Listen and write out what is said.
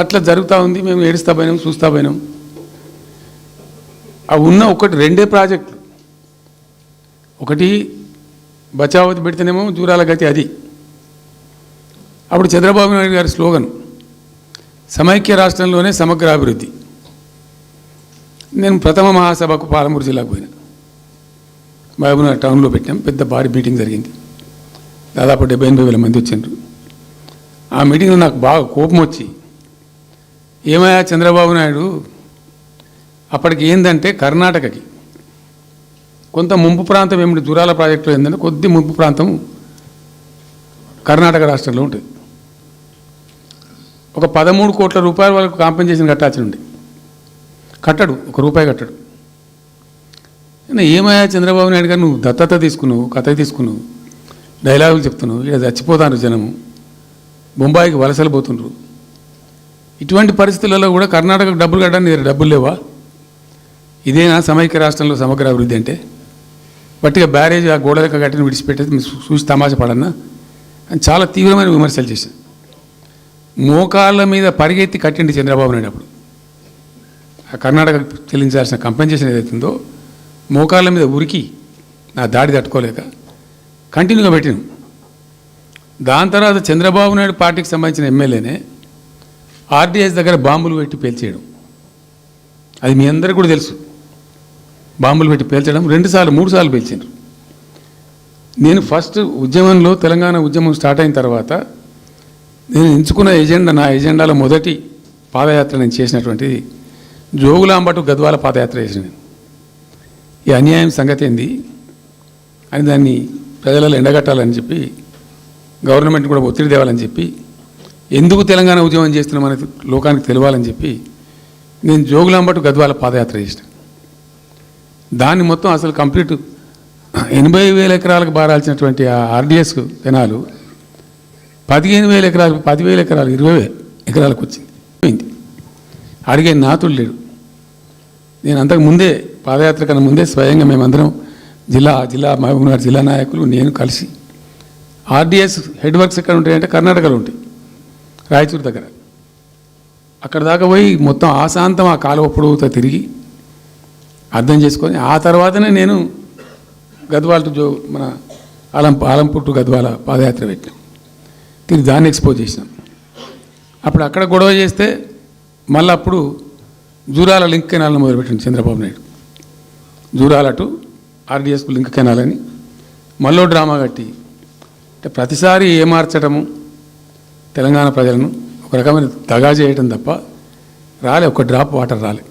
అట్లా జరుగుతూ ఉంది. మేము ఏడుస్తా పోయినాం, చూస్తా పోయినాం. అవి ఉన్న ఒకటి రెండే ప్రాజెక్టులు. ఒకటి బచావతి పెడితేనేమో జూరాల గతి అది. అప్పుడు చంద్రబాబు నాయుడు గారి స్లోగన్ సమైక్య రాష్ట్రంలోనే సమగ్ర అభివృద్ధి. నేను ప్రథమ మహాసభకు పాలమూరు జిల్లాకు పోయినా. మహబూబ్నగర్ టౌన్లో పెట్టాం. పెద్ద భారీ మీటింగ్ జరిగింది. దాదాపు 70-80 మంది వచ్చారు. ఆ మీటింగ్లో నాకు బాగా కోపం వచ్చి, ఏమయ్యా చంద్రబాబు నాయుడు, అప్పటికి ఏంటంటే కర్ణాటకకి కొంత ముంపు ప్రాంతం ఏమిటి దూరాల ప్రాజెక్టులో ఏంటంటే కొద్ది ముంపు ప్రాంతం కర్ణాటక రాష్ట్రంలో ఉంటుంది. ఒక 13 కోట్ల రూపాయల వరకు కాంపెన్సేషన్ కట్టాల్సి ఉండి కట్టడు, ₹1 కట్టడు. ఏమయ్యా చంద్రబాబు నాయుడు గారు, నువ్వు దత్తత తీసుకున్నావు, కథ తీసుకున్నావు, డైలాగులు చెప్తున్నావు, ఇక్కడ చచ్చిపోతాను జనము, బొంబాయికి వలసలు పోతుండ్రు. ఇటువంటి పరిస్థితులలో కూడా కర్ణాటకకు డబ్బులు కట్టడానికి డబ్బులు లేవా? ఇదేనా సమైక్య రాష్ట్రంలో సమగ్ర అభివృద్ధి అంటే? బట్టిగా బ్యారేజ్ ఆ గోడలక కట్టిన విడిచిపెట్టేది మీరు చూసి తమాషా పడన్నా అని చాలా తీవ్రమైన విమర్శలు చేశాను. మోకాళ్ళ మీద పరిగెత్తి కట్టిండి చంద్రబాబు నాయుడు. అప్పుడు ఆ కర్ణాటక చెల్లించాల్సిన కంపెన్సేషన్ ఏదైతుందో మోకాళ్ళ మీద ఉరికి నా దాడి తట్టుకోలేక కంటిన్యూగా పెట్టినాం. దాని తర్వాత చంద్రబాబు నాయుడు పార్టీకి సంబంధించిన ఎమ్మెల్యేనే ఆర్డీఎస్ దగ్గర బాంబులు పెట్టి పేల్చేయడం, అది మీ అందరికీ కూడా తెలుసు. బాంబులు పెట్టి పేల్చడం 2 సార్లు 3 సార్లు పేల్చారు. నేను ఫస్ట్ ఉద్యమంలో తెలంగాణ ఉద్యమం స్టార్ట్ అయిన తర్వాత నేను ఎంచుకున్న ఎజెండా, నా ఎజెండాలో మొదటి పాదయాత్ర నేను చేసినటువంటిది జోగులాంబ టు గద్వాల పాదయాత్ర చేసిన. ఈ అన్యాయం సంగతి ఏంది అని దాన్ని ప్రజలలో ఎండగట్టాలని చెప్పి, గవర్నమెంట్ కూడా ఒత్తిడి తేవాలని చెప్పి, ఎందుకు తెలంగాణ ఉద్యమం చేస్తున్నామని లోకానికి తెలియాలని చెప్పి నేను జోగులాంబ టు గద్వాల పాదయాత్ర చేసిన. దాన్ని మొత్తం అసలు కంప్లీట్ 80,000 ఎకరాలకు బారాల్సినటువంటి ఆ ఆర్డీఎస్ కెనాలు 15,000 ఎకరాలు, 10,000 ఎకరాలు, 20,000 ఎకరాలకు వచ్చింది. అడిగే నాతులు లేడు. నేను అంతకు ముందే పాదయాత్ర కన్నా ముందే స్వయంగా మేమందరం జిల్లా మహబూబ్నగర్ జిల్లా నాయకులు నేను కలిసి ఆర్డీఎస్ హెడ్ వర్క్స్ ఎక్కడ ఉంటాయంటే కర్ణాటకలో ఉంటాయి, రాయచూరు దగ్గర. అక్కడ దాకా పోయి మొత్తం ఆశాంతం ఆ కాలువ పొడవుతో తిరిగి అర్థం చేసుకొని ఆ తర్వాతనే నేను గద్వాల టు మన ఆలంపూర్ టు గద్వాల పాదయాత్ర పెట్టాం. తిరిగి దాన్ని ఎక్స్పోజ్ చేసినాం. అప్పుడు అక్కడ గొడవ చేస్తే మళ్ళీ అప్పుడు జూరాల లింక్ కెనాల్ని మొదలుపెట్టింది చంద్రబాబు నాయుడు. జూరాల టు ఆర్డీఎస్కు లింక్ కెనాల్ అని మళ్ళీ డ్రామా కట్టి, అంటే ప్రతిసారి ఏమార్చడము తెలంగాణ ప్రజలను ఒక రకమైన దగా చేయటం తప్ప ఒక డ్రాప్ వాటర్ రాలే.